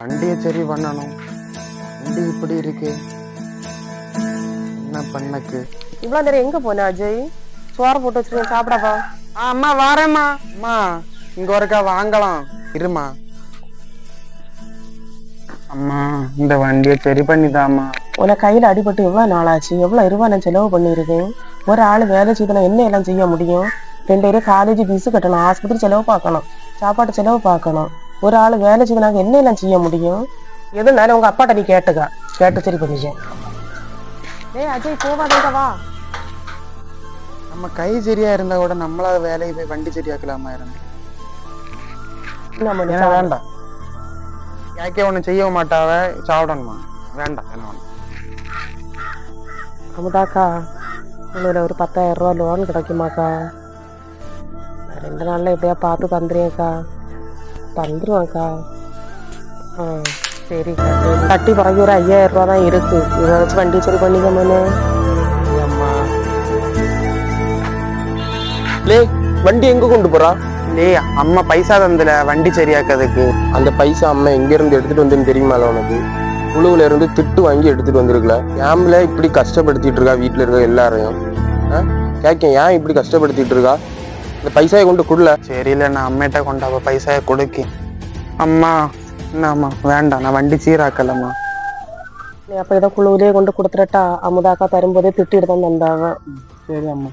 வண்டியை சரி பண்ணணும். வண்டி இப்படி இருக்கு, என்ன பண்ணக்கு? இவ்வளவு நேரம் எங்க போன அஜய்? சோறு போட்டு வச்சிருக்கேன், சாப்பிடாப்பா. அம்மா வரேம்மா. அம்மா இங்க ஒருக்கா வாங்கலாம், இருமா. அம்மா இந்த வண்டியை சரி பண்ணிதாம்மா. உனக்கு கையில அடிபட்டு எவ்வளவு நாளாச்சு? எவ்வளவு ரூபாய் நான் செலவு பண்ணியிருக்கேன். ஒரு ஆள் வேலை செய்தனா என்ன எல்லாம் செய்ய முடியும்? 2000 காலேஜ் ஃபீஸ் கட்டணும், ஆஸ்பத்திரி செலவு பார்க்கணும், சாப்பாட்டு செலவு பார்க்கணும். ஒரு ஆள் வேலை செய்தனாங்க என்ன எல்லாம் செய்ய முடியும்? எதுனாலும் உங்க அப்பாட்ட நீ கேட்டு சரி பண்ணிக்க. டேய் அஜய் போவாதீங்க, வா. நம்ம கை சரியா இருந்தா கூட நம்மளா வேலையை போய் வண்டி சரியாக்கலாமா இருந்து? வேண்டாம், யாக்கே ஒண்ணு செய்ய மாட்டாவ, சாப்பிடணுமா? வேண்டாம் என்ன ஒண்ணு. அமுதாக்கா, உங்களோட ஒரு 10,000 ரூபா லோன் கிடைக்குமாக்கா? 2 நாள்ல எப்படியா பார்த்து தந்துருக்கா? தந்துருவாங்க்கா. சரிக்கா, சரி. கட்டி பிறகு ஒரு 5000 ரூபா தான் இருக்கு, இதை வச்சு வண்டி சரி பண்ணிக்கோமே. வண்டி எங்க கொண்டு போறா? அம்மா பைசா தந்தல வண்டி சரியாக்கிறதுக்கு. அந்த பைசா அம்மா எங்க இருந்து எடுத்துட்டு வந்தேன்னு தெரியுமால உனக்கு? குழுவுல இருந்து திட்டு வாங்கி எடுத்துட்டு வந்திருக்கல. ஏம்ல இப்படி கஷ்டப்படுத்திட்டு இருக்கா வீட்டுல இருக்க எல்லாரையும்? கேட்க ஏன் இப்படி கஷ்டப்படுத்திட்டு இருக்கா? இந்த பைசாயை கொண்டு கொடுல. சரியில்ல, நான் அம்மிட்ட கொண்டாவ பைசாயை கொடுக்கி. அம்மா என்னம்மா வேண்டாம், நான் வண்டி சீராக்கலம்மா. நீ அப்ப இதை குழுவிலே கொண்டு கொடுத்துட்டா, அமுதாக்கா தரும்போதே திட்டிட்டு தான் தந்தாவ. சரி அம்மா.